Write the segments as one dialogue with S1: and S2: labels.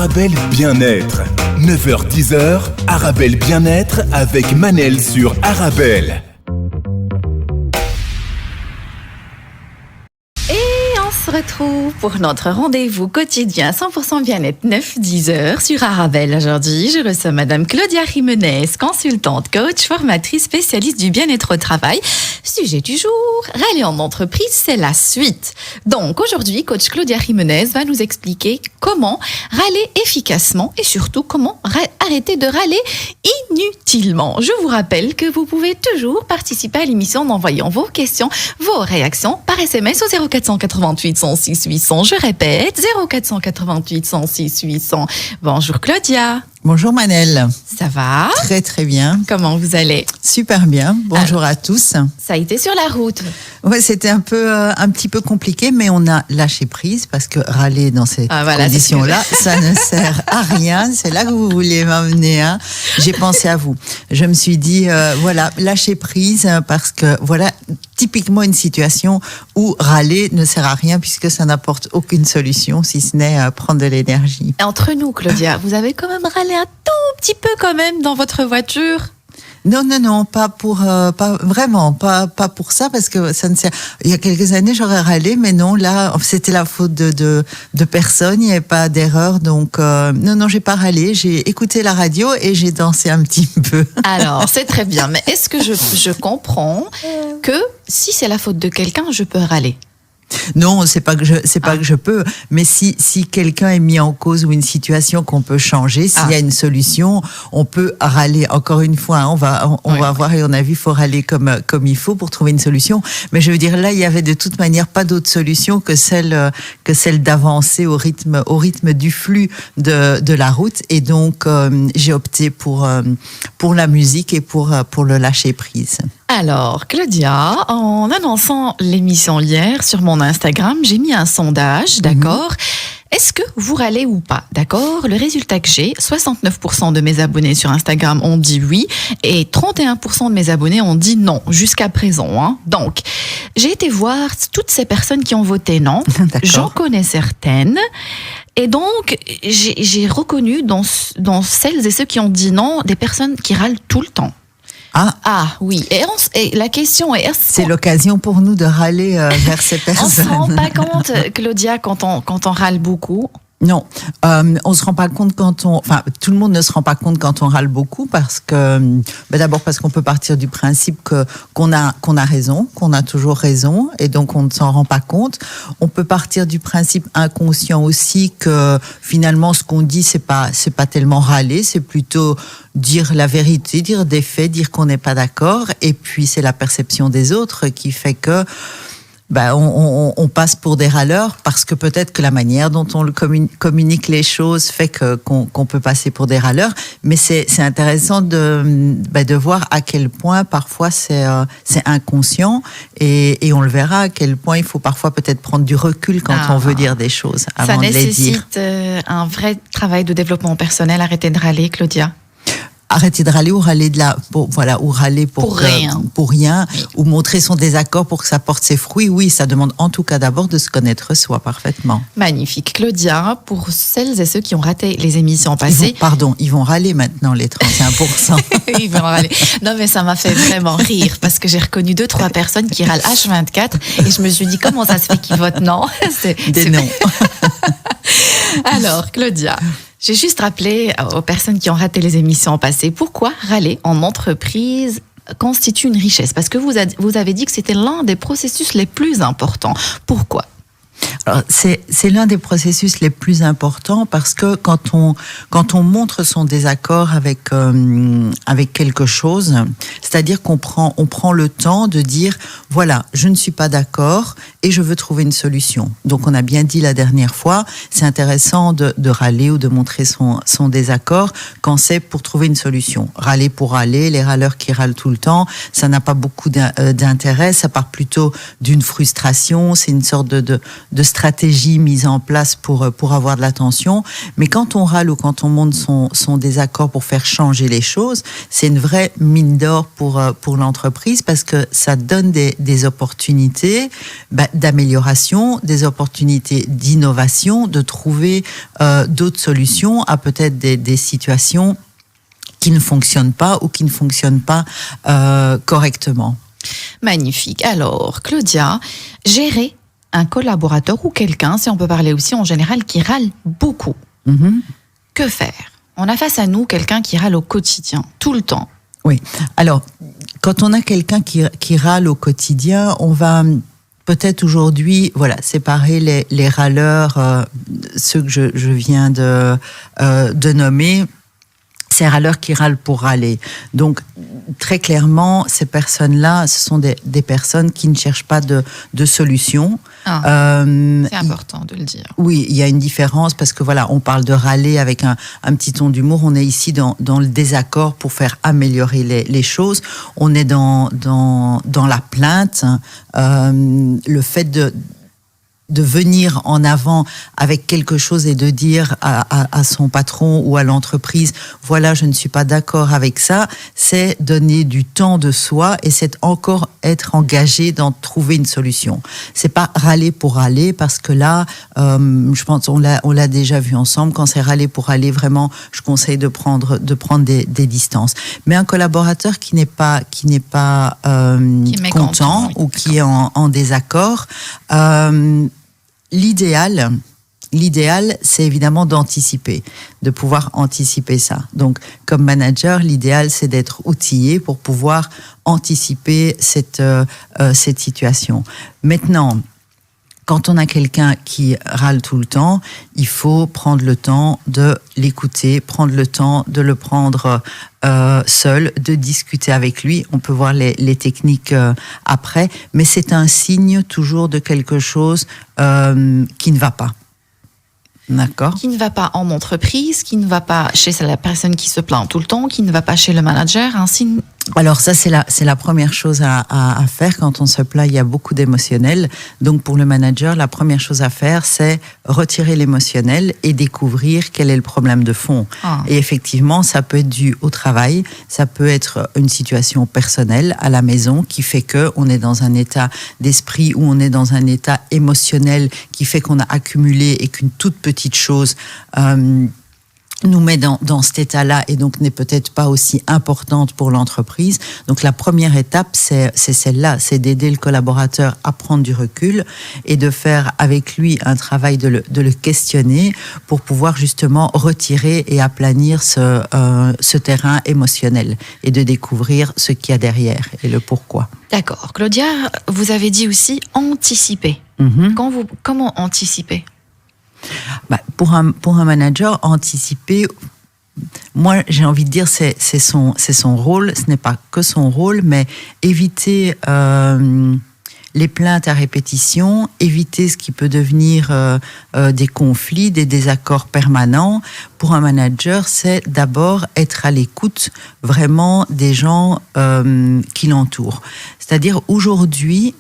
S1: Arabelle Bien-être. 9h-10h, Arabelle Bien-être avec Manel sur Arabelle.
S2: On se retrouve pour notre rendez-vous quotidien 100% bien-être 9-10h sur Arabelle. Aujourd'hui, je reçois Madame Claudia Jiménez, consultante, coach, formatrice, spécialiste du bien-être au travail. Sujet du jour, râler en entreprise, c'est la suite. Donc aujourd'hui, coach Claudia Jiménez va nous expliquer comment râler efficacement et surtout comment arrêter de râler inutilement. Je vous rappelle que vous pouvez toujours participer à l'émission en envoyant vos questions, vos réactions par SMS au 0488 106 800. Je répète, 0488 106 800. Bonjour Claudia.
S3: Bonjour Manel.
S2: Ça va ?
S3: Très très bien.
S2: Comment vous allez ?
S3: Super bien. Bonjour à tous.
S2: Ça a été sur la route.
S3: Ouais, c'était un petit peu compliqué, mais on a lâché prise parce que râler dans ces conditions-là, ça ne sert à rien. C'est là que vous vouliez m'amener. Hein. J'ai pensé à vous. Je me suis dit, lâcher prise parce que voilà, typiquement une situation où râler ne sert à rien puisque ça n'apporte aucune solution si ce n'est prendre de l'énergie.
S2: Entre nous, Claudia, vous avez quand même râlé un tout petit peu quand même dans votre voiture ?
S3: Non, pas pour ça parce que ça ne sert. Il y a quelques années, j'aurais râlé, mais non, là, c'était la faute de personne, il n'y avait pas d'erreur, donc non, j'ai pas râlé, j'ai écouté la radio et j'ai dansé un petit peu.
S2: Alors, c'est très bien, mais est-ce que je comprends que si c'est la faute de quelqu'un, je peux râler ?
S3: Non, c'est pas que je peux, mais si quelqu'un est mis en cause ou une situation qu'on peut changer, s'il y a une solution, on peut râler. Encore une fois, hein, on va voir et on a vu, il faut râler comme il faut pour trouver une solution. Mais je veux dire, là, il y avait de toute manière pas d'autre solution que celle d'avancer au rythme du flux de la route. Et donc, j'ai opté pour la musique et pour le lâcher prise.
S2: Alors, Claudia, en annonçant l'émission hier sur mon Instagram, j'ai mis un sondage, d'accord ? Est-ce que vous râlez ou pas, d'accord ? Le résultat que j'ai, 69% de mes abonnés sur Instagram ont dit oui et 31% de mes abonnés ont dit non, jusqu'à présent. Hein. Donc, j'ai été voir toutes ces personnes qui ont voté non. J'en connais certaines. Et donc, j'ai reconnu dans celles et ceux qui ont dit non, des personnes qui râlent tout le temps. Ah oui. Et la question est...
S3: C'est l'occasion pour nous de râler vers ces personnes.
S2: On se rend pas compte, Claudia, quand on râle beaucoup.
S3: Non, on se rend pas compte tout le monde ne se rend pas compte quand on râle beaucoup parce que, d'abord parce qu'on peut partir du principe qu'on a raison, qu'on a toujours raison et donc on ne s'en rend pas compte. On peut partir du principe inconscient aussi que finalement ce qu'on dit c'est pas tellement râler, c'est plutôt dire la vérité, dire des faits, dire qu'on n'est pas d'accord et puis c'est la perception des autres qui fait que on passe pour des râleurs parce que peut-être que la manière dont on communique les choses fait qu'on peut passer pour des râleurs, mais c'est intéressant de voir à quel point parfois c'est inconscient et on le verra à quel point il faut parfois peut-être prendre du recul quand on veut dire des choses avant de les dire.
S2: Ça nécessite un vrai travail de développement personnel, arrêter de râler, Claudia.
S3: Arrêter de râler ou râler ou râler pour rien, oui. Ou montrer son désaccord pour que ça porte ses fruits. Oui, ça demande en tout cas d'abord de se connaître soi parfaitement.
S2: Magnifique. Claudia, pour celles et ceux qui ont raté les émissions passées...
S3: Ils vont râler maintenant, les 31%.
S2: Ils vont râler. Non, mais ça m'a fait vraiment rire parce que j'ai reconnu 2-3 personnes qui râlent H24 et je me suis dit, comment ça se fait qu'ils votent non ?
S3: Des noms.
S2: Alors, Claudia... J'ai juste rappelé aux personnes qui ont raté les émissions passées pourquoi râler en entreprise constitue une richesse. Parce que vous avez dit que c'était l'un des processus les plus importants. Pourquoi ?
S3: Alors, c'est l'un des processus les plus importants parce que quand on montre son désaccord avec quelque chose, c'est-à-dire qu'on prend le temps de dire voilà, je ne suis pas d'accord et je veux trouver une solution. Donc on a bien dit la dernière fois, c'est intéressant de râler ou de montrer son désaccord quand c'est pour trouver une solution. Râler pour râler, les râleurs qui râlent tout le temps, ça n'a pas beaucoup d'intérêt, ça part plutôt d'une frustration, c'est une sorte de stratégies mises en place pour avoir de l'attention. Mais quand on râle ou quand on montre son désaccord pour faire changer les choses, c'est une vraie mine d'or pour l'entreprise parce que ça donne des opportunités d'amélioration, des opportunités d'innovation, de trouver d'autres solutions à peut-être des situations qui ne fonctionnent pas ou qui ne fonctionnent pas correctement.
S2: Magnifique. Alors, Claudia, gérer un collaborateur ou quelqu'un, si on peut parler aussi en général, qui râle beaucoup.
S3: Mm-hmm.
S2: Que faire? On a face à nous quelqu'un qui râle au quotidien, tout le temps.
S3: Oui. Alors, quand on a quelqu'un qui râle au quotidien, on va peut-être aujourd'hui, séparer les râleurs, ceux que je viens de nommer. Ces râleurs qui râlent pour râler. Donc, très clairement, ces personnes-là, ce sont des personnes qui ne cherchent pas de solution.
S2: C'est important de le dire.
S3: Oui, il y a une différence parce que on parle de râler avec un petit ton d'humour. On est ici dans le désaccord pour faire améliorer les choses. On est dans la plainte. Le fait de venir en avant avec quelque chose et de dire à son patron ou à l'entreprise, voilà, je ne suis pas d'accord avec ça, c'est donner du temps de soi et c'est encore être engagé dans trouver une solution. C'est pas râler pour râler parce que là, je pense, on l'a déjà vu ensemble, quand c'est râler pour râler, vraiment, je conseille de prendre des distances. Mais un collaborateur qui n'est pas content ou qui est en désaccord, L'idéal, c'est évidemment d'anticiper, de pouvoir anticiper ça. Donc, comme manager, l'idéal, c'est d'être outillé pour pouvoir anticiper cette situation. Maintenant, quand on a quelqu'un qui râle tout le temps, il faut prendre le temps de l'écouter, prendre le temps de le prendre seul, de discuter avec lui. On peut voir les techniques après, mais c'est un signe toujours de quelque chose qui ne va pas. D'accord.
S2: Qui ne va pas en entreprise, qui ne va pas chez la personne qui se plaint tout le temps, qui ne va pas chez le manager, ainsi.
S3: Alors ça, c'est la première chose à faire. Quand on se plaint, il y a beaucoup d'émotionnel. Donc pour le manager, la première chose à faire, c'est retirer l'émotionnel et découvrir quel est le problème de fond. Et effectivement, ça peut être dû au travail, ça peut être une situation personnelle à la maison qui fait qu'on est dans un état d'esprit ou on est dans un état émotionnel qui fait qu'on a accumulé et qu'une toute petite chose nous met dans cet état-là et donc n'est peut-être pas aussi importante pour l'entreprise. Donc la première étape, c'est celle-là, c'est d'aider le collaborateur à prendre du recul et de faire avec lui un travail de le questionner pour pouvoir justement retirer et aplanir ce terrain émotionnel et de découvrir ce qu'il y a derrière et le pourquoi.
S2: D'accord. Claudia, vous avez dit aussi anticiper.
S3: Mm-hmm.
S2: Comment anticiper ?
S3: Pour un manager, anticiper, moi j'ai envie de dire c'est son rôle, ce n'est pas que son rôle, mais éviter les plaintes à répétition, éviter ce qui peut devenir des conflits, des désaccords permanents. Pour un manager, c'est d'abord être à l'écoute vraiment des gens qui l'entourent. C'est-à-dire aujourd'hui,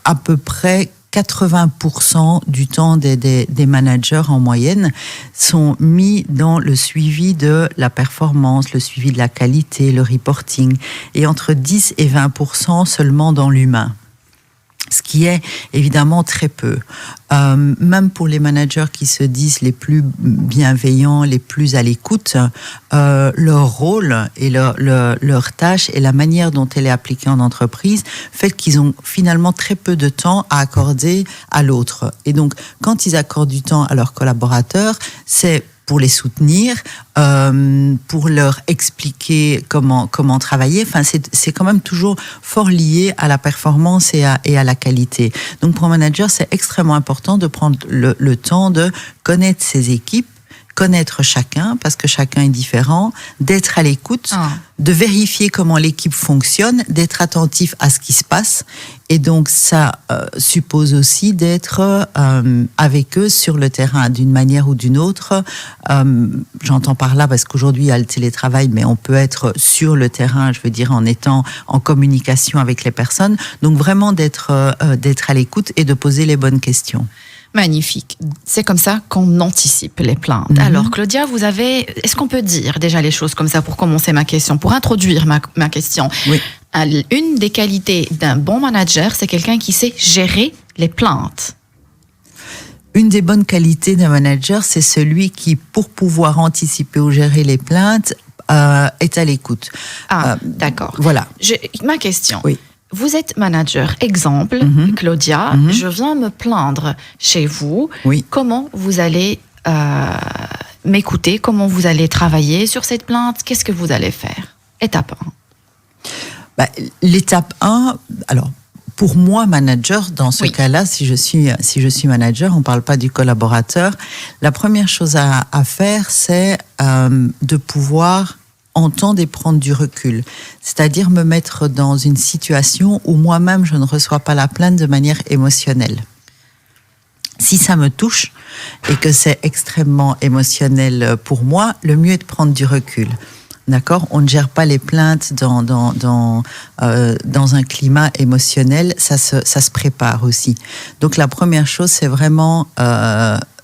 S3: à peu près 80% du temps des managers en moyenne sont mis dans le suivi de la performance, le suivi de la qualité, le reporting, et entre 10 et 20% seulement dans l'humain. Ce qui est évidemment très peu. Même pour les managers qui se disent les plus bienveillants, les plus à l'écoute, leur rôle et leur tâche et la manière dont elle est appliquée en entreprise fait qu'ils ont finalement très peu de temps à accorder à l'autre. Et donc, quand ils accordent du temps à leurs collaborateurs, c'est pour les soutenir, pour leur expliquer comment travailler. Enfin, c'est quand même toujours fort lié à la performance et à la qualité. Donc, pour un manager, c'est extrêmement important de prendre le temps de connaître ses équipes, connaître chacun, parce que chacun est différent, d'être à l'écoute, de vérifier comment l'équipe fonctionne, d'être attentif à ce qui se passe Et donc, ça suppose aussi d'être avec eux sur le terrain, d'une manière ou d'une autre. J'entends par là, parce qu'aujourd'hui, il y a le télétravail, mais on peut être sur le terrain, je veux dire, en étant en communication avec les personnes. Donc, vraiment d'être à l'écoute et de poser les bonnes questions.
S2: Magnifique. C'est comme ça qu'on anticipe les plaintes. Alors, Claudia, est-ce qu'on peut dire déjà les choses comme ça pour commencer ma question, pour introduire ma question?
S3: Oui.
S2: Une des qualités d'un bon manager, c'est quelqu'un qui sait gérer les plaintes.
S3: Une des bonnes qualités d'un manager, c'est celui qui, pour pouvoir anticiper ou gérer les plaintes, est à l'écoute.
S2: D'accord.
S3: Voilà.
S2: Ma question.
S3: Oui.
S2: Vous êtes manager. Exemple, Claudia, je viens me plaindre chez vous.
S3: Oui.
S2: Comment vous allez m'écouter? Comment vous allez travailler sur cette plainte? Qu'est-ce que vous allez faire? Étape 1.
S3: L'étape 1, alors pour moi, manager, dans ce cas-là, si je suis manager, on ne parle pas du collaborateur, la première chose à faire, c'est de pouvoir entendre et prendre du recul. C'est-à-dire me mettre dans une situation où moi-même, je ne reçois pas la plainte de manière émotionnelle. Si ça me touche et que c'est extrêmement émotionnel pour moi, le mieux est de prendre du recul. D'accord ? On ne gère pas les plaintes dans un climat émotionnel, ça se prépare aussi. Donc la première chose, c'est vraiment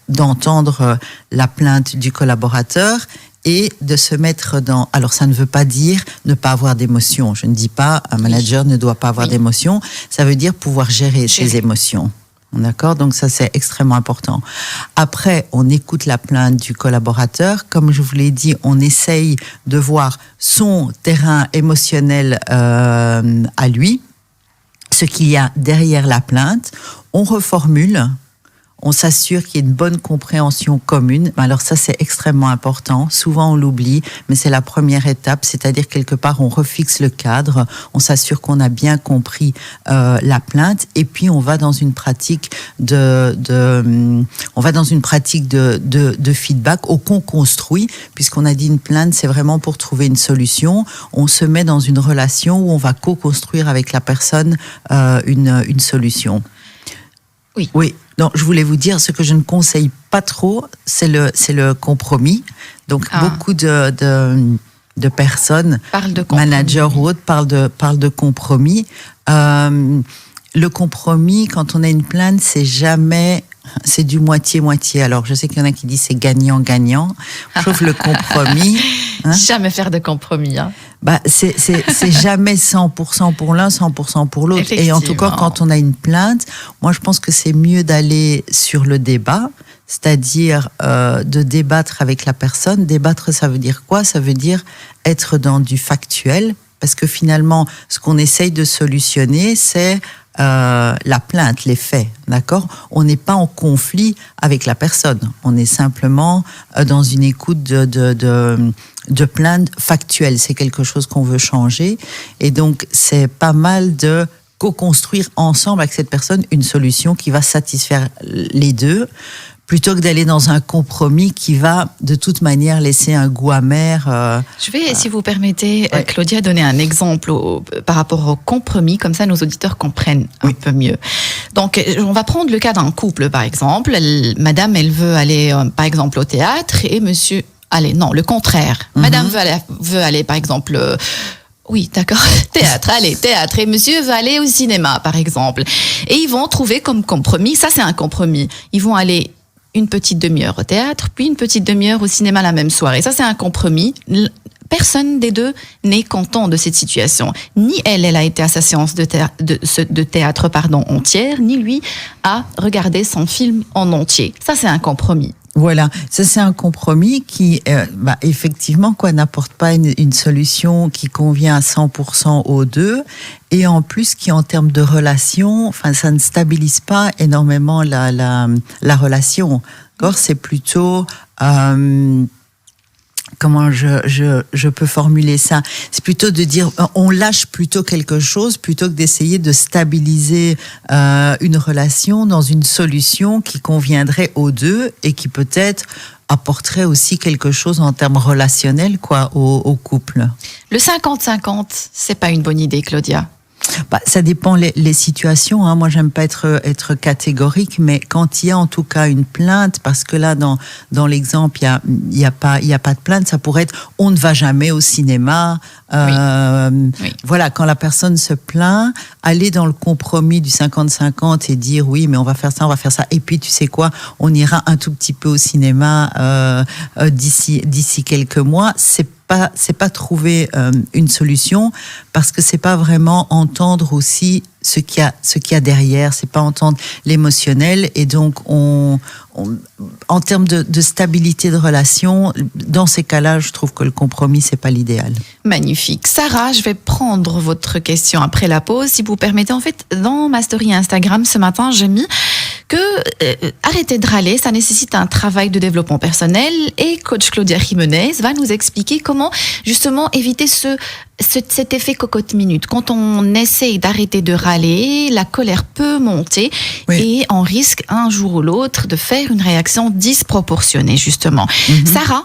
S3: d'entendre la plainte du collaborateur et de se mettre dans... Alors ça ne veut pas dire ne pas avoir d'émotions. Je ne dis pas un manager ne doit pas avoir d'émotions. Ça veut dire pouvoir gérer ses émotions. D'accord ? Donc ça, c'est extrêmement important. Après, on écoute la plainte du collaborateur. Comme je vous l'ai dit, on essaye de voir son terrain émotionnel à lui, ce qu'il y a derrière la plainte. On reformule. On s'assure qu'il y ait une bonne compréhension commune. Alors ça, c'est extrêmement important. Souvent, on l'oublie, mais c'est la première étape. C'est-à-dire, quelque part, on refixe le cadre. On s'assure qu'on a bien compris la plainte. Et puis, on va dans une pratique de feedback au co-construit. Puisqu'on a dit une plainte, c'est vraiment pour trouver une solution. On se met dans une relation où on va co-construire avec la personne une solution. Oui. Donc, je voulais vous dire, ce que je ne conseille pas trop, c'est le compromis. Donc, beaucoup de personnes, managers ou autres, parlent de compromis. Le compromis, quand on a une plainte, c'est du moitié-moitié. Alors, je sais qu'il y en a qui disent c'est gagnant-gagnant. Je trouve le compromis...
S2: Jamais faire de compromis.
S3: C'est jamais 100% pour l'un, 100% pour l'autre. Et en tout cas, quand on a une plainte, moi, je pense que c'est mieux d'aller sur le débat, c'est-à-dire de débattre avec la personne. Débattre, ça veut dire quoi ? Ça veut dire être dans du factuel, parce que finalement, ce qu'on essaye de solutionner, c'est la plainte, les faits, d'accord ? On n'est pas en conflit avec la personne. On est simplement dans une écoute de plainte factuelle. C'est quelque chose qu'on veut changer. Et donc, c'est pas mal de co-construire ensemble avec cette personne une solution qui va satisfaire les deux, plutôt que d'aller dans un compromis qui va, de toute manière, laisser un goût amer.
S2: Je vais, si vous permettez, Claudia, donner un exemple par rapport au compromis, comme ça nos auditeurs comprennent un peu mieux. Donc, on va prendre le cas d'un couple, par exemple. Madame, elle veut aller, par exemple, au théâtre, et monsieur... Allez, non, le contraire. Madame veut aller, par exemple... Oui, d'accord. Théâtre, et monsieur veut aller au cinéma, par exemple. Et ils vont trouver comme compromis, ça c'est un compromis, ils vont aller une petite demi-heure au théâtre, puis une petite demi-heure au cinéma la même soirée. Ça c'est un compromis. Personne des deux n'est content de cette situation. Ni elle a été à sa séance de théâtre entière, ni lui a regardé son film en entier. Ça c'est un compromis.
S3: Voilà, ça c'est un compromis qui, effectivement, n'apporte pas une solution qui convient à 100% aux deux, et en plus qui, en termes de relation, ça ne stabilise pas énormément la relation. D'accord ? C'est plutôt comment je peux formuler ça ? C'est plutôt de dire, on lâche plutôt quelque chose plutôt que d'essayer de stabiliser une relation dans une solution qui conviendrait aux deux et qui peut-être apporterait aussi quelque chose en termes relationnels au couple.
S2: Le 50-50, c'est pas une bonne idée, Claudia.
S3: Ça dépend les situations. Hein. Moi, j'aime pas être catégorique, mais quand il y a en tout cas une plainte, parce que là, dans l'exemple, il y a pas de plainte, ça pourrait être on ne va jamais au cinéma. Oui. Voilà, quand la personne se plaint, aller dans le compromis du 50-50 et dire oui, mais on va faire ça, et puis tu sais quoi, on ira un tout petit peu au cinéma d'ici quelques mois. C'est pas trouver une solution, parce que c'est pas vraiment entendre aussi ce qu'il y a derrière, c'est pas entendre l'émotionnel, et donc en termes de stabilité de relation, dans ces cas-là, je trouve que le compromis, c'est pas l'idéal.
S2: Magnifique. Sarah, je vais prendre votre question après la pause, si vous permettez. En fait, dans ma story Instagram ce matin, j'ai mis que arrêter de râler, ça nécessite un travail de développement personnel, et coach Claudia Jimenez va nous expliquer comment justement éviter cet effet cocotte-minute. Quand on essaye d'arrêter de râler, la colère peut monter, oui, et on risque un jour ou l'autre de faire une réaction disproportionnée, justement. Mm-hmm. Sarah,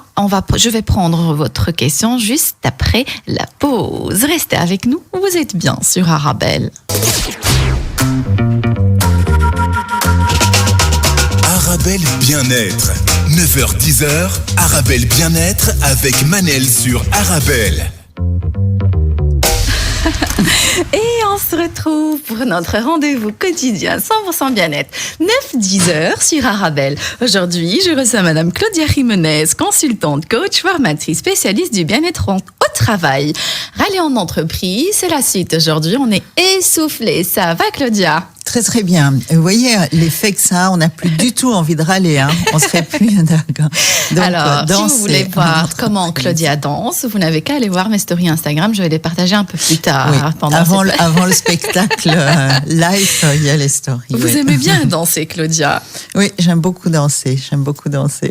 S2: je vais prendre votre question juste après la pause. Restez avec nous, vous êtes bien sur Arabelle.
S1: Arabelle Bien-être. 9h-10h, Arabelle Bien-être avec Manel sur Arabelle.
S2: Et on se retrouve pour notre rendez-vous quotidien 100% bien-être, 9-10h sur Arabelle. Aujourd'hui, je reçois Madame Claudia Jimenez, consultante, coach, formatrice, spécialiste du bien-être au travail. Râler en entreprise, c'est la suite. Aujourd'hui, on est essoufflé. Ça va, Claudia?
S3: Très très bien. Vous voyez l'effet que ça a, on n'a plus du tout envie de râler, hein. On serait plus d'accord.
S2: Alors, si vous voulez voir comment Claudia danse, vous n'avez qu'à aller voir mes stories Instagram, je vais les partager un peu plus tard.
S3: Oui. Avant le spectacle live, il y a les stories.
S2: Vous aimez bien danser, Claudia?
S3: Oui, j'aime beaucoup danser.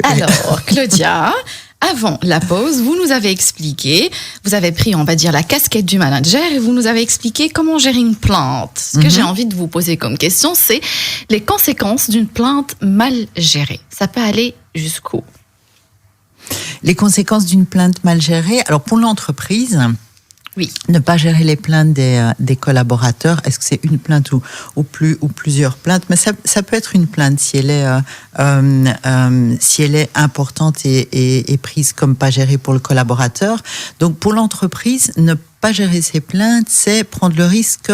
S2: Alors, Claudia, avant la pause, vous nous avez expliqué, vous avez pris, on va dire, la casquette du manager, et vous nous avez expliqué comment gérer une plainte. Ce que j'ai envie de vous poser comme question, c'est les conséquences d'une plainte mal gérée. Ça peut aller jusqu'où?
S3: Les conséquences d'une plainte mal gérée, alors pour l'entreprise, oui, ne pas gérer les plaintes des collaborateurs. Est-ce que c'est une plainte ou plusieurs plaintes? Mais ça peut être une plainte si elle est importante et prise comme pas gérée pour le collaborateur. Donc pour l'entreprise, ne pas gérer ses plaintes, c'est prendre le risque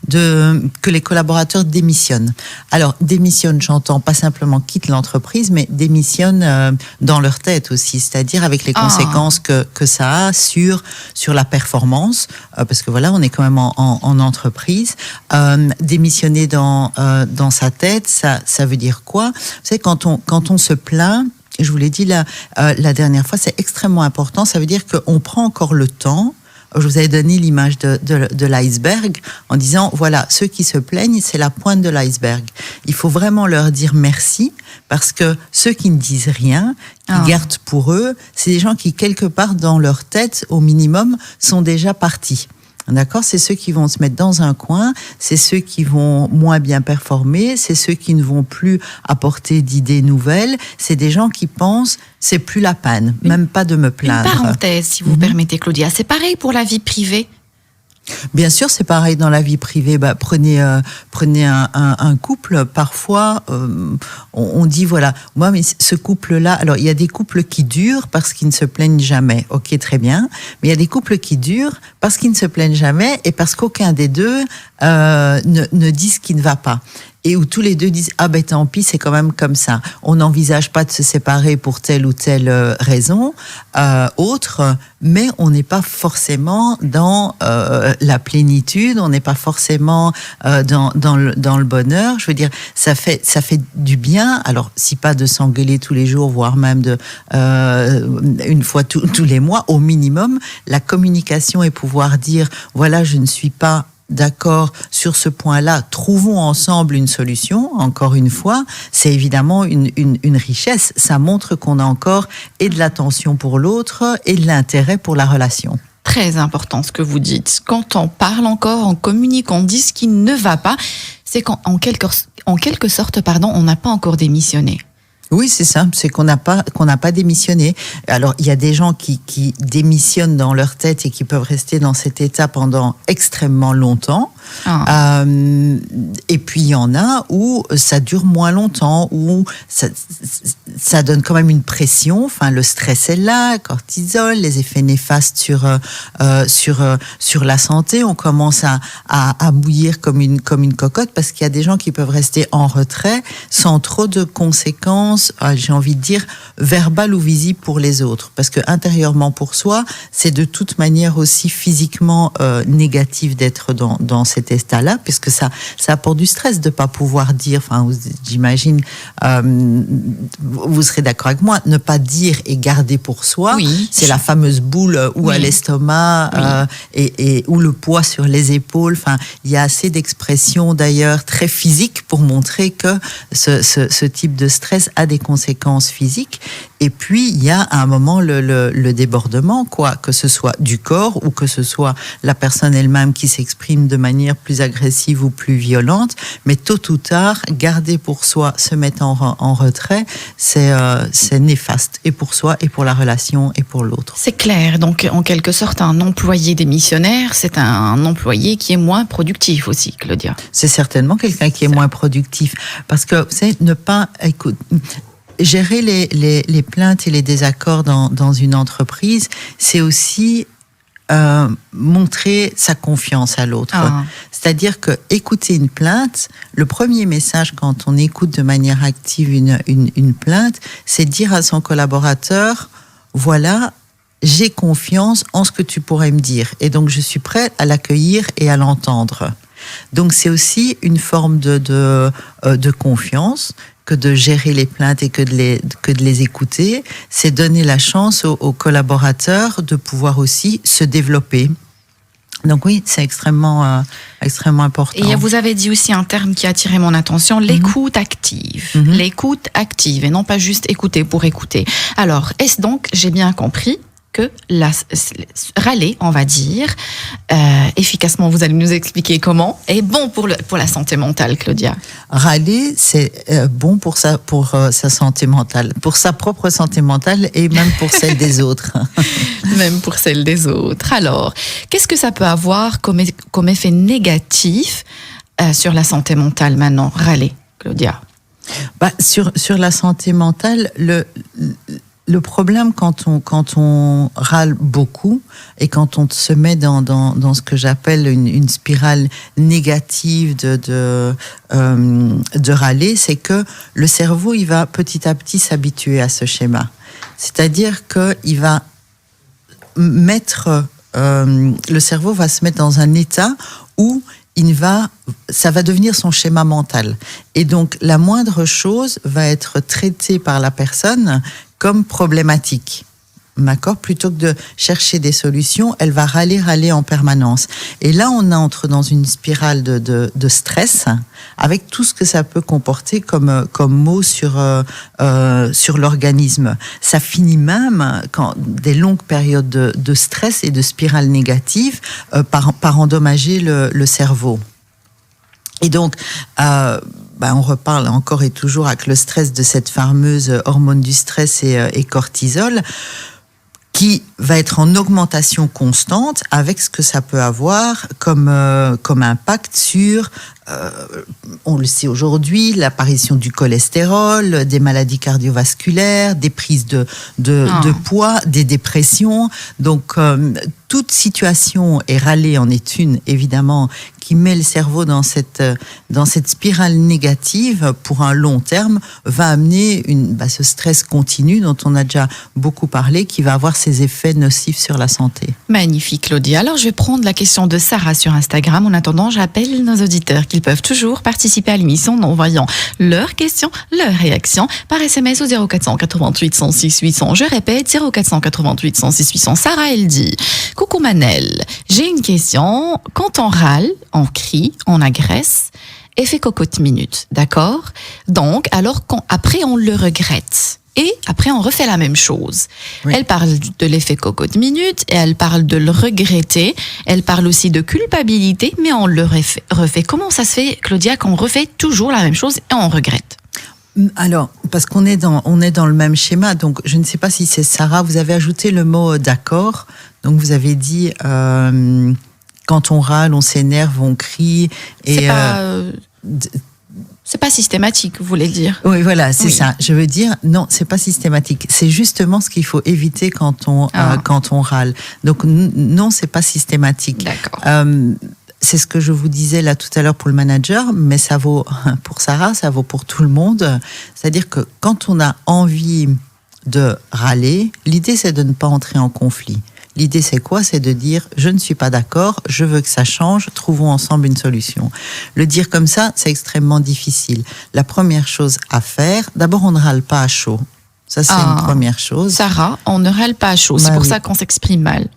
S3: que les collaborateurs démissionnent. Alors, démissionnent, j'entends pas simplement quittent l'entreprise, mais démissionnent dans leur tête aussi, c'est-à-dire avec les conséquences que ça a sur la performance, parce que voilà, on est quand même en entreprise. Démissionner dans sa tête, ça veut dire quoi? Vous savez, quand on se plaint, je vous l'ai dit la dernière fois, c'est extrêmement important. Ça veut dire qu'on prend encore le temps. Je vous avais donné l'image de l'iceberg en disant, voilà, ceux qui se plaignent, c'est la pointe de l'iceberg. Il faut vraiment leur dire merci, parce que ceux qui ne disent rien, qui gardent pour eux, c'est des gens qui, quelque part dans leur tête, au minimum, sont déjà partis. D'accord, c'est ceux qui vont se mettre dans un coin, c'est ceux qui vont moins bien performer, c'est ceux qui ne vont plus apporter d'idées nouvelles, c'est des gens qui pensent c'est plus la peine, même pas de me plaindre.
S2: Une parenthèse, si vous permettez, Claudia, c'est pareil pour la vie privée?
S3: Bien sûr, c'est pareil dans la vie privée. Prenez un couple. Parfois, on dit voilà, moi, mais ce couple-là. Alors, il y a des couples qui durent parce qu'ils ne se plaignent jamais. Ok, très bien. Mais il y a des couples qui durent parce qu'ils ne se plaignent jamais et parce qu'aucun des deux ne dit ce qui ne va pas. Et où tous les deux disent ah ben tant pis, c'est quand même comme ça. On n'envisage pas de se séparer pour telle ou telle raison autre, mais on n'est pas forcément dans la plénitude, on n'est pas forcément dans le bonheur. Je veux dire, ça fait du bien. Alors si pas de s'engueuler tous les jours, voire même une fois tous les mois, au minimum, la communication et pouvoir dire voilà, je ne suis pas d'accord sur ce point-là, trouvons ensemble une solution. Encore une fois, c'est évidemment une richesse. Ça montre qu'on a encore et de l'attention pour l'autre et de l'intérêt pour la relation.
S2: Très important ce que vous dites. Quand on parle encore, on communique, on dit ce qui ne va pas, c'est qu'en quelque sorte, on n'a pas encore démissionné.
S3: Oui, c'est ça. C'est qu'on n'a pas démissionné. Alors, il y a des gens qui démissionnent dans leur tête et qui peuvent rester dans cet état pendant extrêmement longtemps. Et puis, il y en a où ça dure moins longtemps, où ça donne quand même une pression. Enfin, le stress est là, cortisol, les effets néfastes sur la santé. On commence à bouillir comme une cocotte parce qu'il y a des gens qui peuvent rester en retrait sans trop de conséquences, j'ai envie de dire, verbales ou visibles pour les autres. Parce que intérieurement pour soi, c'est de toute manière aussi physiquement négatif d'être dans cet état-là, puisque ça apporte du stress de pas pouvoir dire, enfin, j'imagine, vous serez d'accord avec moi, ne pas dire et garder pour soi, oui, c'est la fameuse boule ou à l'estomac, et ou le poids sur les épaules. Enfin, il y a assez d'expressions d'ailleurs très physiques pour montrer que ce type de stress a des conséquences physiques. Et puis, il y a à un moment le débordement, quoi, que ce soit du corps ou que ce soit la personne elle-même qui s'exprime de manière plus agressive ou plus violente. Mais tôt ou tard, garder pour soi, se mettre en retrait, c'est néfaste, et pour soi, et pour la relation, et pour l'autre.
S2: C'est clair. Donc, en quelque sorte, un employé démissionnaire, c'est un employé qui est moins productif aussi, Claudia.
S3: C'est certainement quelqu'un qui est moins productif. Parce que, vous savez, gérer les plaintes et les désaccords dans une entreprise, c'est aussi montrer sa confiance à l'autre. C'est-à-dire que écouter une plainte, le premier message quand on écoute de manière active une plainte, c'est dire à son collaborateur, voilà, j'ai confiance en ce que tu pourrais me dire. Et donc, je suis prêt à l'accueillir et à l'entendre. Donc, c'est aussi une forme de confiance que de gérer les plaintes et que de les écouter. C'est donner la chance aux collaborateurs de pouvoir aussi se développer. Donc oui, c'est extrêmement important.
S2: Et vous avez dit aussi un terme qui a attiré mon attention, l'écoute active. L'écoute active et non pas juste écouter pour écouter. Alors, est-ce donc, j'ai bien compris, que râler, on va dire, efficacement, vous allez nous expliquer comment, est bon pour la santé mentale, Claudia.
S3: Râler, c'est bon pour sa santé mentale, pour sa propre santé mentale et même pour celle des autres.
S2: Même pour celle des autres. Alors, qu'est-ce que ça peut avoir comme effet négatif sur la santé mentale maintenant, râler, Claudia?
S3: Sur la santé mentale, le problème quand on râle beaucoup et quand on se met dans ce que j'appelle une spirale négative de râler, c'est que le cerveau, il va petit à petit s'habituer à ce schéma. C'est-à-dire que il va le cerveau va se mettre dans un état où ça va devenir son schéma mental. Et donc, la moindre chose va être traitée par la personne comme problématique. D'accord ? Plutôt que de chercher des solutions, elle va râler en permanence. Et là, on entre dans une spirale de stress, avec tout ce que ça peut comporter comme mot sur l'organisme. Ça finit même, quand des longues périodes de stress et de spirale négative, par endommager le cerveau. Et donc, on reparle encore et toujours avec le stress de cette fameuse hormone du stress et cortisol, qui va être en augmentation constante avec ce que ça peut avoir comme impact sur, on le sait aujourd'hui, l'apparition du cholestérol, des maladies cardiovasculaires, des prises de poids, des dépressions. Donc, toute situation, et râler en est une, évidemment, qui met le cerveau dans cette spirale négative pour un long terme, va amener ce stress continu dont on a déjà beaucoup parlé, qui va avoir ses effets nocifs sur la santé.
S2: Magnifique, Claudia. Alors, je vais prendre la question de Sarah sur Instagram. En attendant, j'appelle nos auditeurs qu'ils peuvent toujours participer à l'émission en envoyant leurs questions, leurs réactions par SMS au 0488 106 800. Je répète, 0488 106 800. Sarah, elle dit: coucou Manel, j'ai une question. Quand on râle, on crie, on agresse, effet cocotte minute, d'accord? Donc, alors après on le regrette. Et après, on refait la même chose. Oui. Elle parle de l'effet cocotte minute et elle parle de le regretter. Elle parle aussi de culpabilité, mais on le refait. Comment ça se fait, Claudia, qu'on refait toujours la même chose et on regrette?
S3: Alors, parce qu'on est dans le même schéma, donc je ne sais pas si c'est Sarah, vous avez ajouté le mot d'accord, donc vous avez dit quand on râle, on s'énerve, on crie.
S2: C'est pas systématique, vous voulez dire?
S3: Oui, voilà, c'est
S2: Oui.
S3: ça. Je veux dire, non, c'est pas systématique. C'est justement ce qu'il faut éviter quand on râle. Donc, non, c'est pas systématique.
S2: D'accord.
S3: C'est ce que je vous disais là tout à l'heure pour le manager, mais ça vaut pour Sarah, ça vaut pour tout le monde. C'est-à-dire que quand on a envie de râler, l'idée c'est de ne pas entrer en conflit. L'idée c'est quoi? C'est de dire je ne suis pas d'accord, je veux que ça change, trouvons ensemble une solution. Le dire comme ça, c'est extrêmement difficile. La première chose à faire, d'abord on ne râle pas à chaud. Ça c'est une première chose.
S2: Sarah, on ne râle pas à chaud, c'est pour ça qu'on s'exprime mal.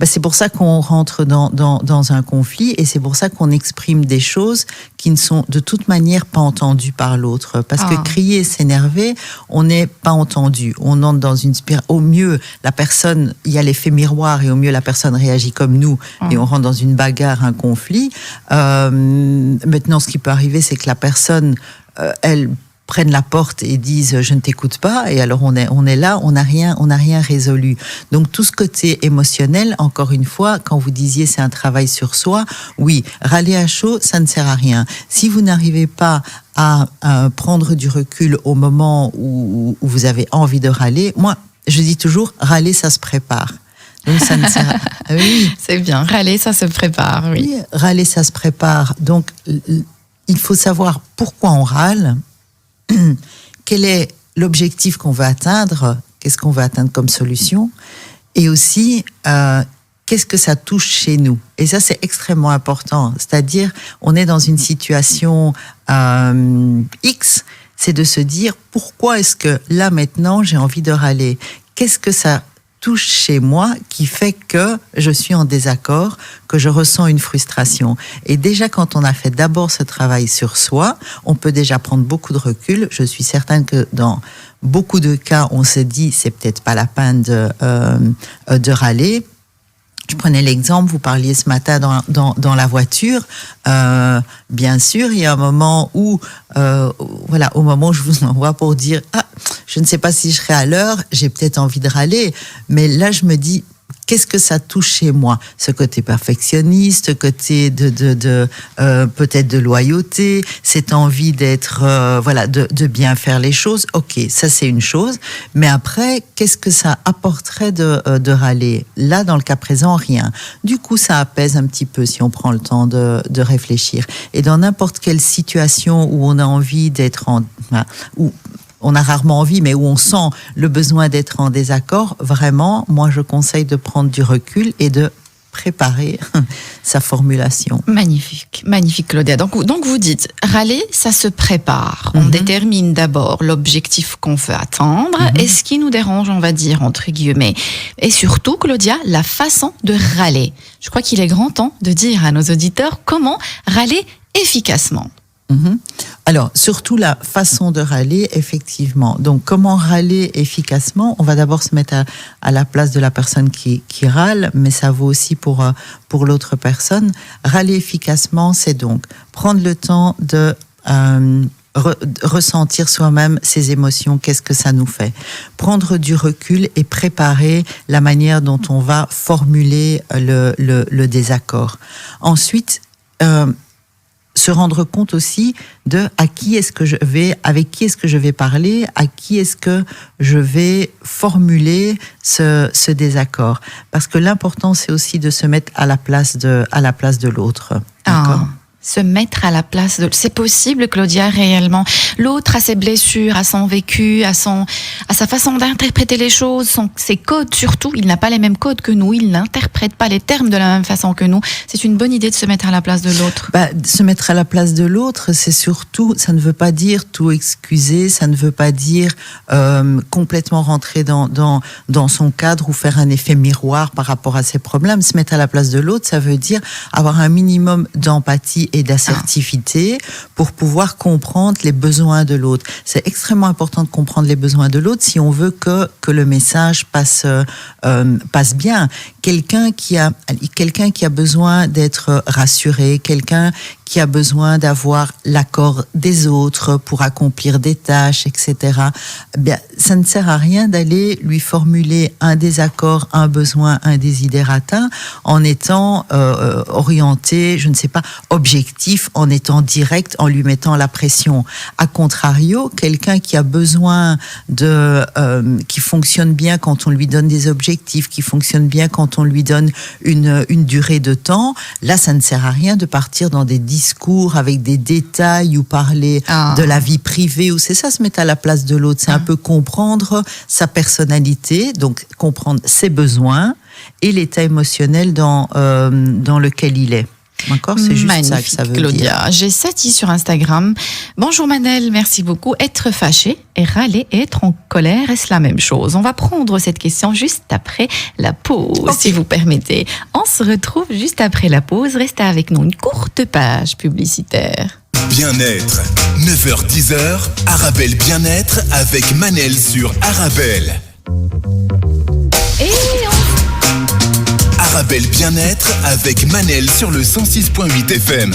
S3: C'est pour ça qu'on rentre dans un conflit et c'est pour ça qu'on exprime des choses qui ne sont de toute manière pas entendues par l'autre. Parce que crier, s'énerver, on n'est pas entendu. On entre dans une spirale. Au mieux, la personne, il y a l'effet miroir et au mieux, la personne réagit comme nous et on rentre dans une bagarre, un conflit. Maintenant, ce qui peut arriver, c'est que la personne, elle prennent la porte et disent je ne t'écoute pas, et alors on est là, on n'a rien résolu. Donc tout ce côté émotionnel, encore une fois, quand vous disiez c'est un travail sur soi, oui, râler à chaud, ça ne sert à rien. Si vous n'arrivez pas à prendre du recul au moment où vous avez envie de râler, moi je dis toujours râler ça se prépare. Donc ça ne sert à... Oui.
S2: C'est bien, râler ça se prépare, oui.
S3: Râler ça se prépare. Donc il faut savoir pourquoi on râle. Quel est l'objectif qu'on veut atteindre? Qu'est-ce qu'on veut atteindre comme solution? Et aussi, qu'est-ce que ça touche chez nous? Et ça, c'est extrêmement important. C'est-à-dire, on est dans une situation X, c'est de se dire, pourquoi est-ce que là, maintenant, j'ai envie de râler? Qu'est-ce que ça touche chez moi qui fait que je suis en désaccord, que je ressens une frustration. Et déjà, quand on a fait d'abord ce travail sur soi, on peut déjà prendre beaucoup de recul. Je suis certaine que dans beaucoup de cas, on se dit c'est peut-être pas la peine de râler. Je prenais l'exemple, vous parliez ce matin dans la voiture. Bien sûr, il y a un moment où, au moment où je vous envoie pour dire je ne sais pas si je serai à l'heure, j'ai peut-être envie de râler, mais là je me dis qu'est-ce que ça touche chez moi? Ce côté perfectionniste, ce côté de peut-être de loyauté, cette envie d'être, de bien faire les choses. Ok, ça c'est une chose. Mais après, qu'est-ce que ça apporterait de râler? Là, dans le cas présent, rien. Du coup, ça apaise un petit peu si on prend le temps de réfléchir. Et dans n'importe quelle situation où on a envie d'être où on a rarement envie, mais où on sent le besoin d'être en désaccord, vraiment, moi, je conseille de prendre du recul et de préparer sa formulation.
S2: Magnifique, magnifique Claudia. Donc vous dites, râler, ça se prépare. On détermine d'abord l'objectif qu'on veut atteindre et ce qui nous dérange, on va dire, entre guillemets. Et surtout, Claudia, la façon de râler. Je crois qu'il est grand temps de dire à nos auditeurs comment râler efficacement.
S3: Alors, surtout la façon de râler, effectivement. Donc, comment râler efficacement? On va d'abord se mettre à la place de la personne qui râle, mais ça vaut aussi pour l'autre personne. Râler efficacement, c'est donc prendre le temps de ressentir soi-même ses émotions, qu'est-ce que ça nous fait. Prendre du recul et préparer la manière dont on va formuler le désaccord. Ensuite, se rendre compte aussi de avec qui est-ce que je vais parler, à qui est-ce que je vais formuler ce désaccord. Parce que l'important, c'est aussi de se mettre à la place de l'autre. D'accord ?
S2: Se mettre à la place de... C'est possible, Claudia, réellement. L'autre a ses blessures, a son vécu, a sa façon d'interpréter les choses, ses codes surtout. Il n'a pas les mêmes codes que nous, il n'interprète pas les termes de la même façon que nous. C'est une bonne idée de se mettre à la place de l'autre.
S3: Se mettre à la place de l'autre, c'est surtout, ça ne veut pas dire tout excuser, ça ne veut pas dire complètement rentrer dans son cadre ou faire un effet miroir par rapport à ses problèmes. Se mettre à la place de l'autre, ça veut dire avoir un minimum d'empathie et d'assertivité pour pouvoir comprendre les besoins de l'autre. C'est extrêmement important de comprendre les besoins de l'autre si on veut que le message passe bien. Quelqu'un qui a besoin d'être rassuré, quelqu'un qui a besoin d'avoir l'accord des autres pour accomplir des tâches, etc., bien, ça ne sert à rien d'aller lui formuler un désaccord, un besoin, un desiderata en étant orienté, je ne sais pas, objectif, en étant direct, en lui mettant la pression. A contrario, quelqu'un qui a besoin qui fonctionne bien quand on lui donne des objectifs, qui fonctionne bien quand on lui donne une durée de temps, là, ça ne sert à rien de partir dans des discours avec des détails ou parler de la vie privée, ou c'est ça, se mettre à la place de l'autre. C'est un peu comprendre sa personnalité, donc comprendre ses besoins et l'état émotionnel dans lequel il est. D'accord, c'est juste
S2: magnifique,
S3: ça que ça veut
S2: Claudia.
S3: dire.
S2: J'ai Sati sur Instagram. Bonjour Manel, merci beaucoup. Être fâché et râler et être en colère, est-ce la même chose? On va prendre cette question juste après la pause, si vous permettez. On se retrouve juste après la pause. Restez avec nous, une courte page publicitaire.
S1: Bien-être, 9h-10h, Arabelle Bien-être avec Manel sur Arabelle.
S2: Et
S1: Arabelle Bien-être avec Manel sur le 106.8 FM.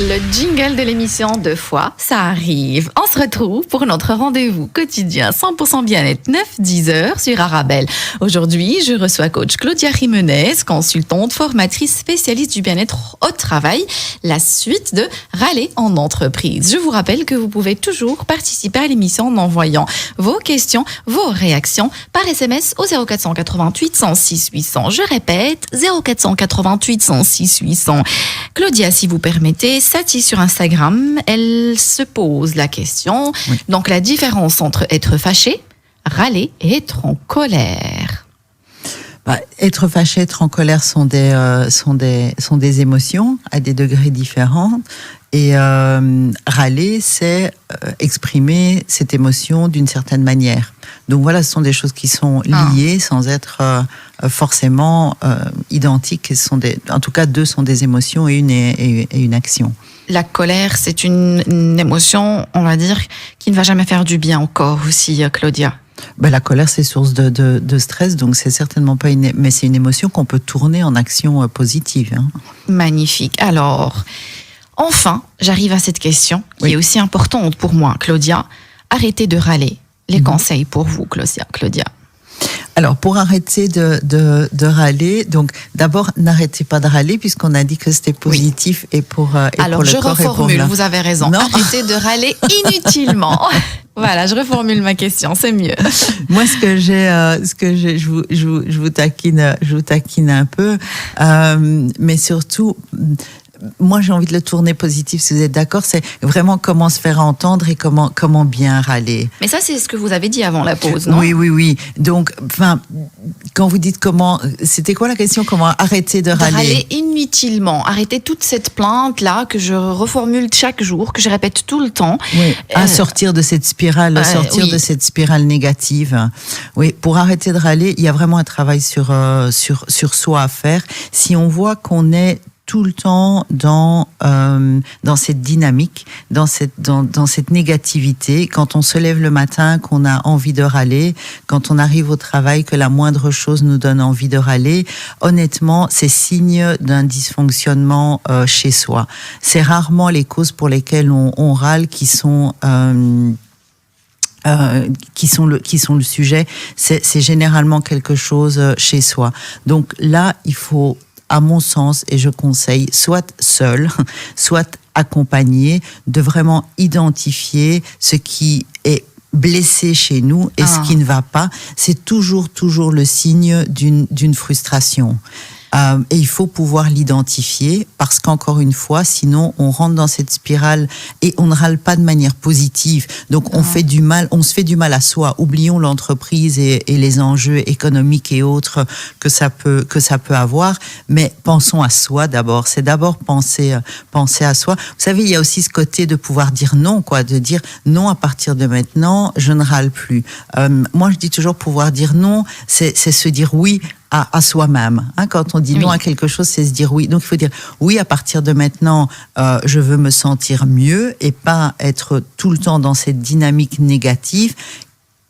S2: le jingle de l'émission 2 fois, ça arrive. On se retrouve pour notre rendez-vous quotidien 100% bien-être 9-10h sur Arabelle. Aujourd'hui, je reçois coach Claudia Jimenez, consultante, formatrice spécialiste du bien-être au travail. La suite de Râler en entreprise. Je vous rappelle que vous pouvez toujours participer à l'émission en envoyant vos questions, vos réactions par SMS au 0488 106 800. Je répète, 0488 106 800. Claudia, si vous permettez, Sati sur Instagram, elle se pose la question. Oui. Donc, la différence entre être fâché, râler et être en colère.
S3: Être fâché, être en colère sont des émotions à des degrés différents. Et râler, c'est exprimer cette émotion d'une certaine manière. Donc voilà, ce sont des choses qui sont liées sans être forcément identiques. En tout cas, deux sont des émotions et une action.
S2: La colère, c'est une émotion, on va dire, qui ne va jamais faire du bien au corps aussi, Claudia.
S3: La colère, c'est source de stress, donc c'est certainement pas mais c'est une émotion qu'on peut tourner en action positive. Hein.
S2: Magnifique. Alors, enfin, j'arrive à cette question qui est aussi importante pour moi, Claudia. Arrêtez de râler. Les conseils pour vous, Claudia.
S3: Alors, pour arrêter de râler, donc d'abord, n'arrêtez pas de râler puisqu'on a dit que c'était positif et pour le corps.
S2: Alors, je reformule, vous avez raison. Non. Arrêtez de râler inutilement. Voilà, je reformule ma question, c'est mieux.
S3: Moi, je vous taquine un peu, mais surtout. Moi, j'ai envie de le tourner positif, si vous êtes d'accord. C'est vraiment comment se faire entendre et comment bien râler.
S2: Mais ça, c'est ce que vous avez dit avant la pause, non ?
S3: Oui. Donc, quand vous dites c'était quoi la question ? Comment arrêter de râler ?
S2: Râler inutilement. Arrêter toute cette plainte-là que je reformule chaque jour, que je répète tout le temps.
S3: Oui, à sortir de cette spirale, de cette spirale négative. Oui, pour arrêter de râler, il y a vraiment un travail sur soi à faire. Si on voit qu'on est tout le temps dans cette dynamique, dans cette négativité. Quand on se lève le matin, qu'on a envie de râler, quand on arrive au travail, que la moindre chose nous donne envie de râler, honnêtement, c'est signe d'un dysfonctionnement chez soi. C'est rarement les causes pour lesquelles on râle qui sont le sujet. C'est généralement quelque chose chez soi. Donc là, il faut, à mon sens, et je conseille, soit seul, soit accompagné, de vraiment identifier ce qui est blessé chez nous et ce qui ne va pas. C'est toujours le signe d'une frustration. Et il faut pouvoir l'identifier parce qu'encore une fois, sinon on rentre dans cette spirale et on ne râle pas de manière positive. Donc on se fait du mal à soi. Oublions l'entreprise et les enjeux économiques et autres que ça peut avoir, mais pensons à soi d'abord. C'est d'abord penser à soi. Vous savez, il y a aussi ce côté de pouvoir dire non, de dire non à partir de maintenant, je ne râle plus. Moi, je dis toujours pouvoir dire non, c'est se dire oui à soi-même. Quand on dit non à quelque chose, c'est se dire oui. Donc, il faut dire oui, à partir de maintenant, je veux me sentir mieux et pas être tout le temps dans cette dynamique négative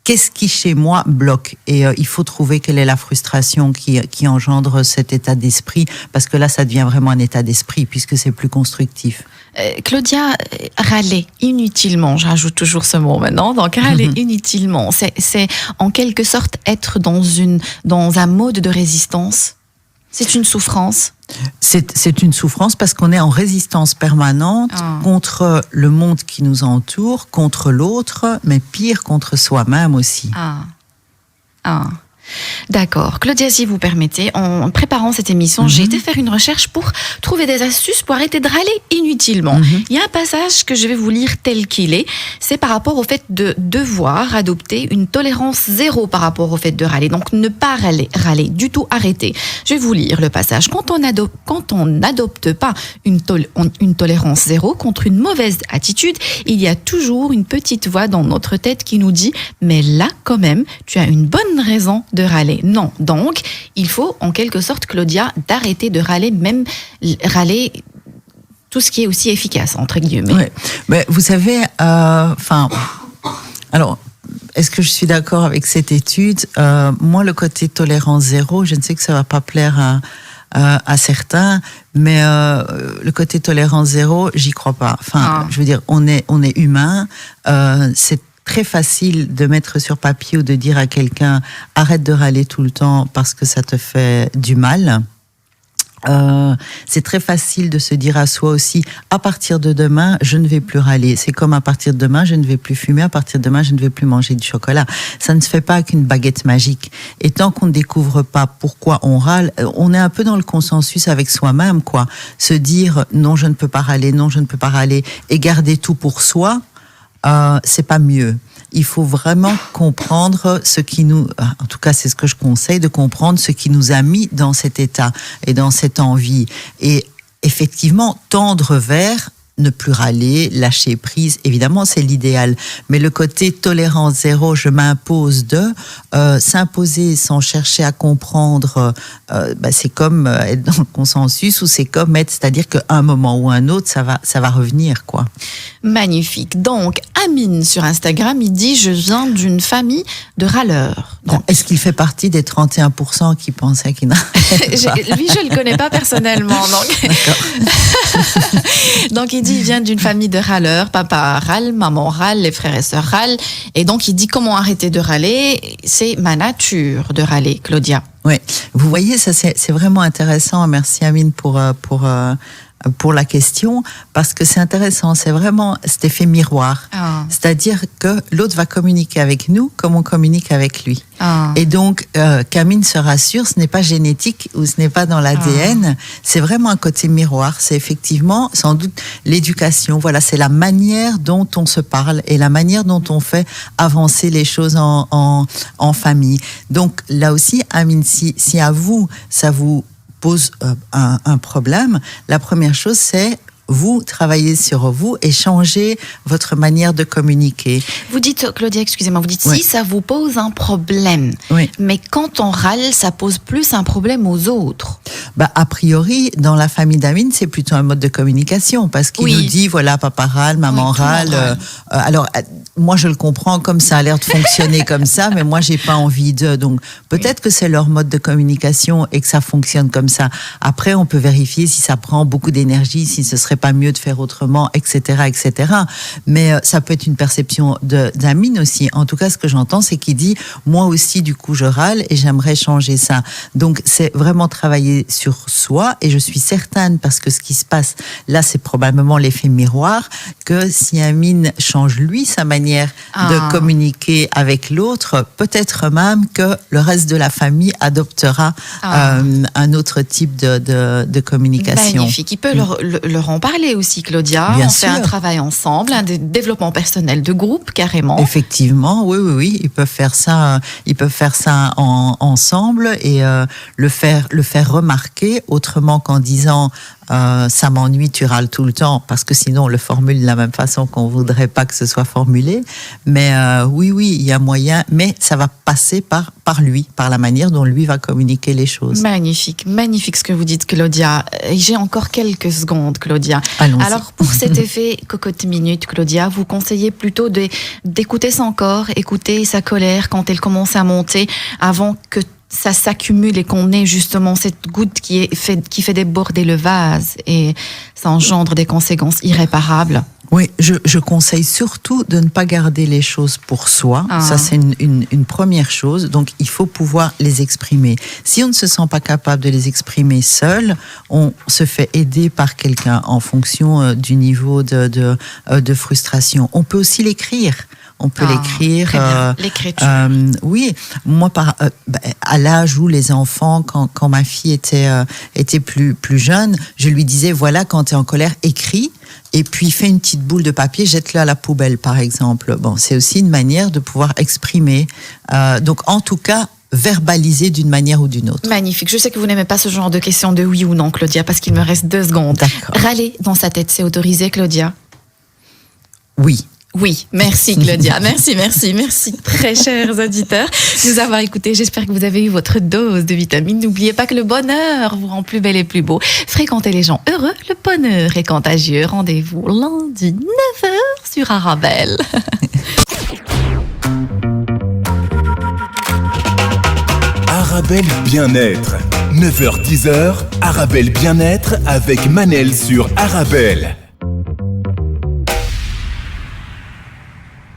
S3: qu'est-ce qui chez moi bloque? Et il faut trouver quelle est la frustration qui engendre cet état d'esprit, parce que là, ça devient vraiment un état d'esprit, puisque c'est plus constructif.
S2: Claudia, râler inutilement, je rajoute toujours ce mot maintenant, donc râler inutilement, c'est en quelque sorte être dans un mode de résistance. C'est une souffrance.
S3: C'est une souffrance parce qu'on est en résistance permanente contre le monde qui nous entoure, contre l'autre, mais pire, contre soi-même aussi.
S2: D'accord. Claudia, si vous permettez, en préparant cette émission, j'ai été faire une recherche pour trouver des astuces pour arrêter de râler inutilement. Il y a un passage que je vais vous lire tel qu'il est. C'est par rapport au fait de devoir adopter une tolérance zéro par rapport au fait de râler. Donc, ne pas râler, du tout arrêter. Je vais vous lire le passage. Quand on n'adopte pas une tolérance zéro contre une mauvaise attitude, il y a toujours une petite voix dans notre tête qui nous dit « Mais là, quand même, tu as une bonne raison de râler. » Non. Donc, il faut, en quelque sorte, Claudia, d'arrêter de râler, même râler tout ce qui est aussi efficace, entre guillemets.
S3: Ouais. Mais vous savez, alors, est-ce que je suis d'accord avec cette étude? Moi, le côté tolérance zéro, je ne sais que ça va pas plaire à certains, mais le côté tolérance zéro, j'y crois pas. Je veux dire, on est humain, c'est très facile de mettre sur papier ou de dire à quelqu'un arrête de râler tout le temps parce que ça te fait du mal. C'est très facile de se dire à soi aussi à partir de demain je ne vais plus râler. C'est comme à partir de demain je ne vais plus fumer, à partir de demain je ne vais plus manger du chocolat. Ça ne se fait pas avec une baguette magique. Et tant qu'on ne découvre pas pourquoi on râle, on est un peu dans le consensus avec soi-même, quoi. Se dire non je ne peux pas râler, non je ne peux pas râler et garder tout pour soi. C'est pas mieux. Il faut vraiment comprendre ce qui nous, en tout cas c'est ce que je conseille, de comprendre ce qui nous a mis dans cet état et dans cette envie. Et effectivement, tendre vers ne plus râler, lâcher prise, évidemment c'est l'idéal. Mais le côté tolérance zéro, je m'impose s'imposer sans chercher à comprendre, c'est comme être dans le consensus ou c'est comme être, c'est-à-dire qu'à un moment ou un autre, ça va revenir, quoi.
S2: Magnifique. Donc, Amine sur Instagram, il dit « Je viens d'une famille de râleurs ».
S3: Est-ce qu'il fait partie des 31% qui pensaient qu'il n'arrêtait pas?
S2: Lui, je ne le connais pas personnellement. Donc, il dit il vient d'une famille de râleurs. Papa râle, maman râle, les frères et sœurs râlent. Et donc, il dit comment arrêter de râler? C'est ma nature de râler, Claudia.
S3: Oui, vous voyez, ça c'est vraiment intéressant. Merci Amine pour la question, parce que c'est intéressant, c'est vraiment cet effet miroir. C'est-à-dire que l'autre va communiquer avec nous comme on communique avec lui. Et donc, qu'Amine se rassure, ce n'est pas génétique ou ce n'est pas dans l'ADN, c'est vraiment un côté miroir. C'est effectivement, sans doute, l'éducation. Voilà, c'est la manière dont on se parle et la manière dont on fait avancer les choses en famille. Donc, là aussi, Amine, si à vous, ça vous pose un problème, la première chose, c'est vous travaillez sur vous et changez votre manière de communiquer.
S2: Vous dites, Claudia, excusez-moi, vous dites
S3: oui.
S2: Si ça vous pose un problème,
S3: oui.
S2: Mais quand on râle, ça pose plus un problème aux autres.
S3: A priori, dans la famille d'Amine, c'est plutôt un mode de communication parce qu'il nous dit, voilà, papa râle, maman râle. Alors, moi, je le comprends comme ça a l'air de fonctionner comme ça, mais moi, j'ai pas envie de. Donc, peut-être que c'est leur mode de communication et que ça fonctionne comme ça. Après, on peut vérifier si ça prend beaucoup d'énergie, si ce serait pas mieux de faire autrement, etc., etc. Mais ça peut être une perception d'Amine aussi. En tout cas, ce que j'entends, c'est qu'il dit, moi aussi, du coup, je râle et j'aimerais changer ça. Donc, c'est vraiment travailler sur soi et je suis certaine, parce que ce qui se passe là, c'est probablement l'effet miroir, que si Amine change lui sa manière de communiquer avec l'autre, peut-être même que le reste de la famille adoptera un autre type de communication.
S2: Magnifique. Il peut leur en parler aussi, Claudia.
S3: Bien
S2: on
S3: sûr.
S2: fait un travail ensemble, un développement personnel de groupe, carrément.
S3: Effectivement, oui. Ils peuvent faire ça ensemble et le faire remarquer autrement qu'en disant ça m'ennuie, tu râles tout le temps, parce que sinon on le formule de la même façon qu'on voudrait pas que ce soit formulé. Mais oui, il y a moyen, mais ça va passer par lui, par la manière dont lui va communiquer les choses.
S2: Magnifique ce que vous dites, Claudia. J'ai encore quelques secondes, Claudia.
S3: Allons-y.
S2: Alors, pour cet effet cocotte minute, Claudia, vous conseillez plutôt d'écouter son corps, écouter sa colère quand elle commence à monter, avant que ça s'accumule et qu'on ait justement cette goutte qui fait déborder le vase, et ça engendre des conséquences irréparables.
S3: Oui, je conseille surtout de ne pas garder les choses pour soi. Ça, c'est une première chose. Donc, il faut pouvoir les exprimer. Si on ne se sent pas capable de les exprimer seul, on se fait aider par quelqu'un en fonction du niveau de frustration. On peut aussi l'écrire. On peut l'écrire.
S2: L'écriture.
S3: Oui, moi, à l'âge où les enfants, quand ma fille était plus jeune, je lui disais, voilà, quand tu es en colère, écris. Et puis, fais une petite boule de papier, jette-le à la poubelle, par exemple. Bon, c'est aussi une manière de pouvoir exprimer. Donc, en tout cas, verbaliser d'une manière ou d'une autre.
S2: Magnifique. Je sais que vous n'aimez pas ce genre de questions de oui ou non, Claudia, parce qu'il me reste 2 secondes.
S3: D'accord.
S2: Râler dans sa tête, c'est autorisé, Claudia?
S3: Oui.
S2: Oui, merci Claudia, merci. Très chers auditeurs, nous avoir écoutés. J'espère que vous avez eu votre dose de vitamines. N'oubliez pas que le bonheur vous rend plus belle et plus beau. Fréquentez les gens heureux, le bonheur est contagieux. Rendez-vous lundi 9h sur Arabelle.
S1: Arabelle Bien-être. 9h-10h, Arabelle Bien-être avec Manel sur Arabelle.